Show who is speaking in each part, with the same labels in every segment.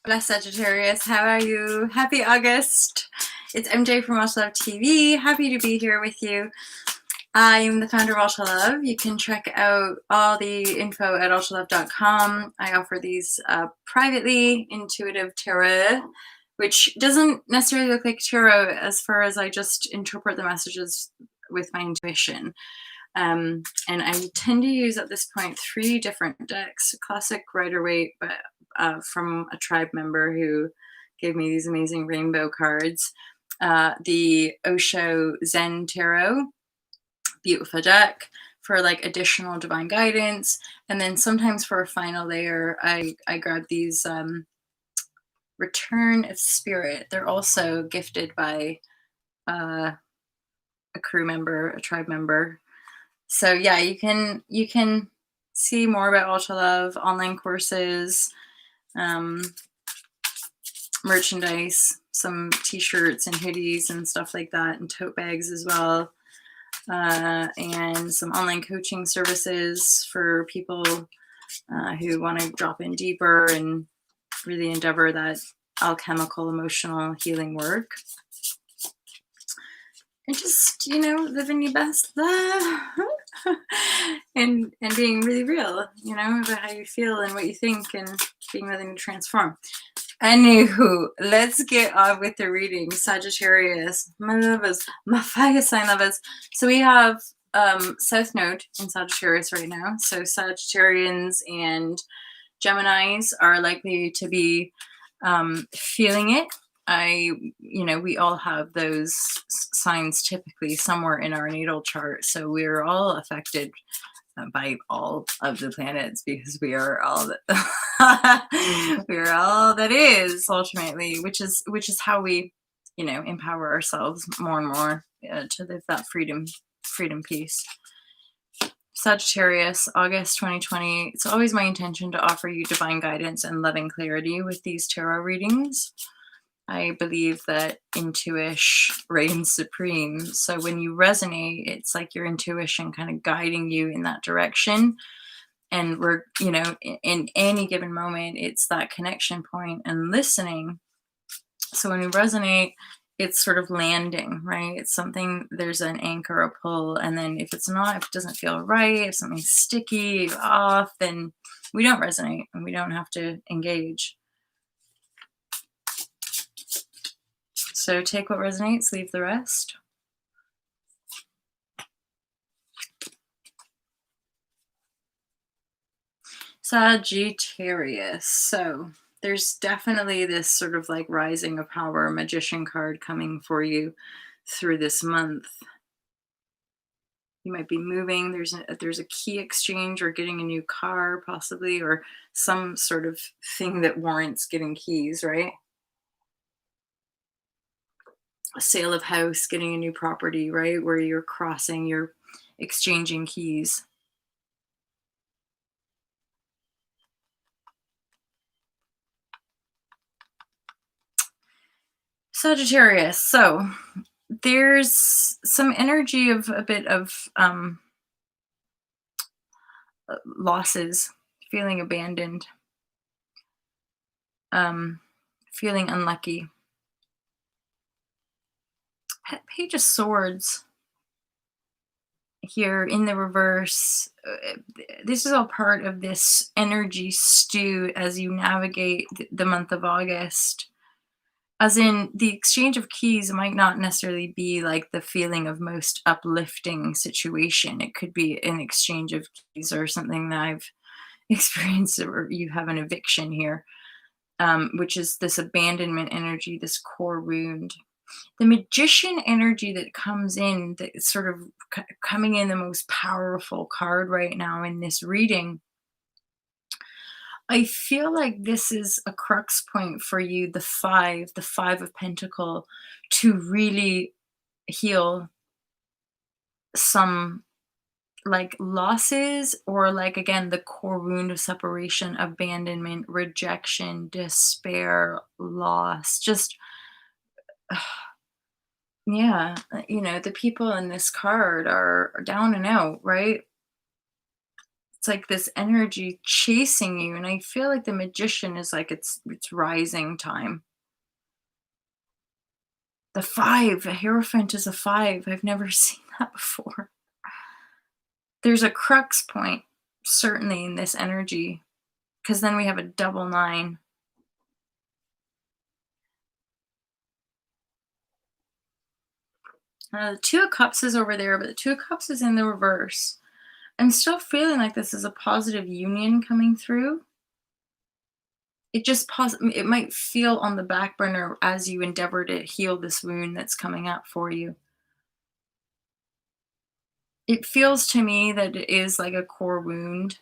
Speaker 1: Hola Sagittarius, how are you? Happy August! It's MJ from Watch Love TV. Happy to be here with you. I am the founder of Ultra Love. You can check out all the info at ultralove.com. I offer these privately intuitive tarot, which doesn't necessarily look like tarot as far as I just interpret the messages with my intuition. And I tend to use at this point 3 different decks: classic Rider-Waite, but from a tribe member who gave me these amazing rainbow cards. The Osho Zen Tarot, beautiful deck for like additional divine guidance. And then sometimes for a final layer, I grab these Return of Spirit. They're also gifted by a crew member, a tribe member. So yeah, you can see more about Ultra Love, online courses, merchandise, some t-shirts and hoodies and stuff like that, and tote bags as well, and some online coaching services for people who want to drop in deeper and really endeavor that alchemical emotional healing work. And just, living your best life and being really real, about how you feel and what you think and being willing to transform. Anywho, let's get on with the reading. Sagittarius, my lovers, my fire sign lovers. So we have South Node in Sagittarius right now. So Sagittarians and Geminis are likely to be feeling it. We all have those signs typically somewhere in our natal chart. So we're all affected by all of the planets because we are all that we are all that is ultimately, which is how we, empower ourselves more and more to live that freedom piece. Sagittarius, August 2020. It's always my intention to offer you divine guidance and loving clarity with these tarot readings. I believe that intuition reigns supreme. So when you resonate, it's like your intuition kind of guiding you in that direction. And we're, in any given moment, it's that connection point and listening. So when we resonate, it's sort of landing, right? It's something, there's an anchor, a pull. And then if it's not, if it doesn't feel right, if something's sticky, off, then we don't resonate and we don't have to engage. So take what resonates, leave the rest. Sagittarius. So there's definitely this sort of like rising of power magician card coming for you through this month. You might be moving. There's a key exchange or getting a new car possibly, or some sort of thing that warrants getting keys, right? A sale of house, getting a new property, right? Where you're exchanging keys. Sagittarius. So there's some energy of a bit of losses, feeling abandoned, feeling unlucky. Page of Swords here in the reverse. This is all part of this energy stew as you navigate the month of August. As in, the exchange of keys might not necessarily be like the feeling of most uplifting situation. It could be an exchange of keys or something that I've experienced, or you have an eviction here, which is this abandonment energy, this core wound. The magician energy that comes in, that is sort of coming in the most powerful card right now in this reading. I feel like this is a crux point for you, the five of Pentacle, to really heal some like losses, or like, again, the core wound of separation, abandonment, rejection, despair, loss, just yeah, the people in this card are down and out, right? It's like this energy chasing you, and I feel like the magician is like it's rising time. The 5, a hierophant is a 5. I've never seen that before. There's a crux point, certainly in this energy, because then we have a double 9. The 2 of Cups is over there, but the 2 of Cups is in the reverse. I'm still feeling like this is a positive union coming through. It just it might feel on the back burner as you endeavor to heal this wound that's coming up for you. It feels to me that it is like a core wound,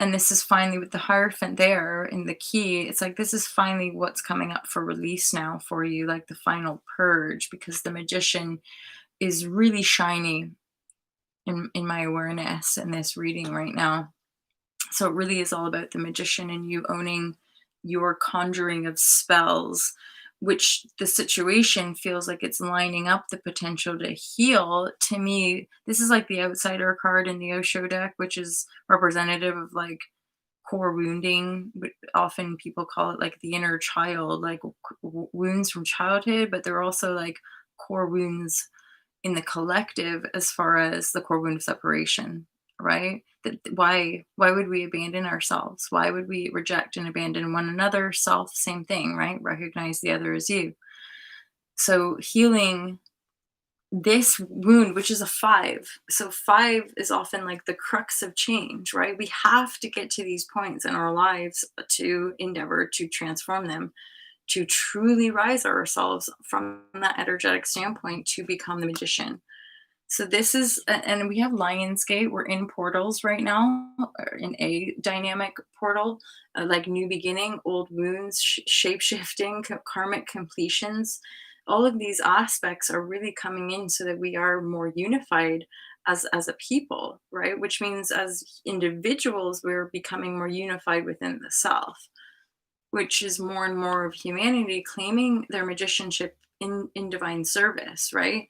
Speaker 1: and this is finally with the Hierophant there in the key, it's like this is finally what's coming up for release now for you, like the final purge, because the Magician is really shiny in my awareness in this reading right now. So it really is all about the Magician and you owning your conjuring of spells, which the situation feels like it's lining up the potential to heal. To me, this is like the outsider card in the Osho deck, which is representative of like core wounding. Often people call it like the inner child, like wounds from childhood, but they're also like core wounds in the collective as far as the core wound of separation, right? That why would we abandon ourselves? Why would we reject and abandon one another? Self, same thing, right? Recognize the other as you. So healing this wound, which is a 5. So 5 is often like the crux of change, right? We have to get to these points in our lives to endeavor to transform them, to truly rise ourselves from that energetic standpoint to become the Magician. So this is, and we have Lionsgate. We're in portals right now, or in a dynamic portal, like new beginning, old wounds, shape shifting, karmic completions. All of these aspects are really coming in so that we are more unified as a people, right? Which means as individuals, we're becoming more unified within the self, which is more and more of humanity claiming their magicianship in divine service, right?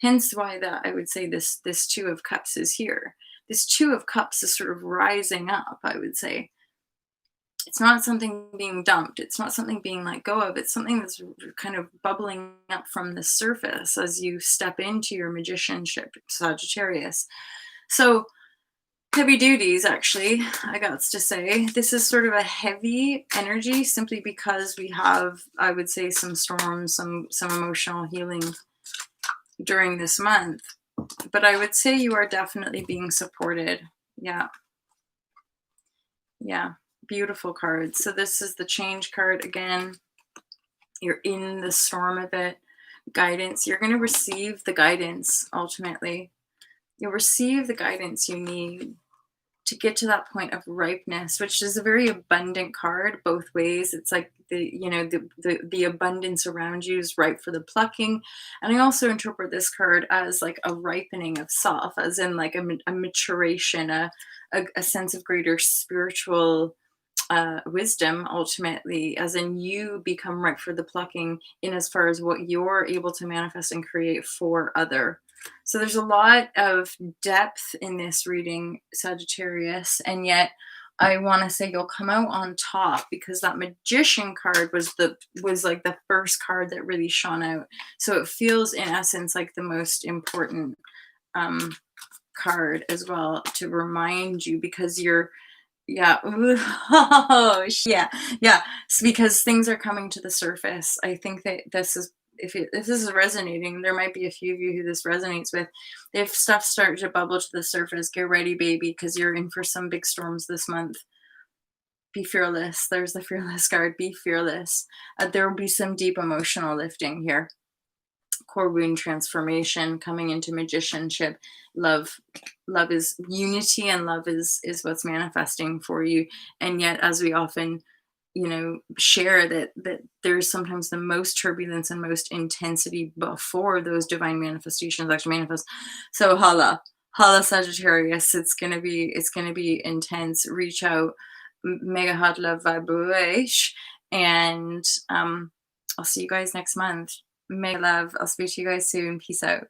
Speaker 1: Hence why that I would say this 2 of Cups is here. This 2 of Cups is sort of rising up, I would say. It's not something being dumped. It's not something being let go of. It's something that's kind of bubbling up from the surface as you step into your magicianship, Sagittarius. So heavy duties, actually, I got to say. This is sort of a heavy energy simply because we have, I would say, some storms, some emotional healing during this month. But I would say you are definitely being supported. Yeah. Yeah. Beautiful cards. So this is the change card again. You're in the storm of it. Guidance. You're going to receive the guidance ultimately. You'll receive the guidance you need to get to that point of ripeness, which is a very abundant card both ways. It's like the abundance around you is ripe for the plucking. And I also interpret this card as like a ripening of self, as in like a maturation, a sense of greater spiritual wisdom, ultimately, as in you become ripe for the plucking in as far as what you're able to manifest and create for other. So there's a lot of depth in this reading, Sagittarius, and yet I want to say you'll come out on top because that Magician card was like the first card that really shone out. So it feels in essence like the most important um card as well to remind you, because you're, yeah. Oh, yeah. Yeah. Because things are coming to the surface. I think that this is, if this is resonating, there might be a few of you who this resonates with. If stuff starts to bubble to the surface, get ready, baby, because you're in for some big storms this month. Be fearless. There's the fearless card. Be fearless. There will be some deep emotional lifting here. Core wound transformation coming into magicianship. Love is unity, and love is what's manifesting for you. And yet, as we often share, that there's sometimes the most turbulence and most intensity before those divine manifestations actually manifest. So hala Sagittarius, it's gonna be intense. Reach out. Mega hot love, vibrashe, and I'll see you guys next month. Mega love. I'll speak to you guys soon. Peace out.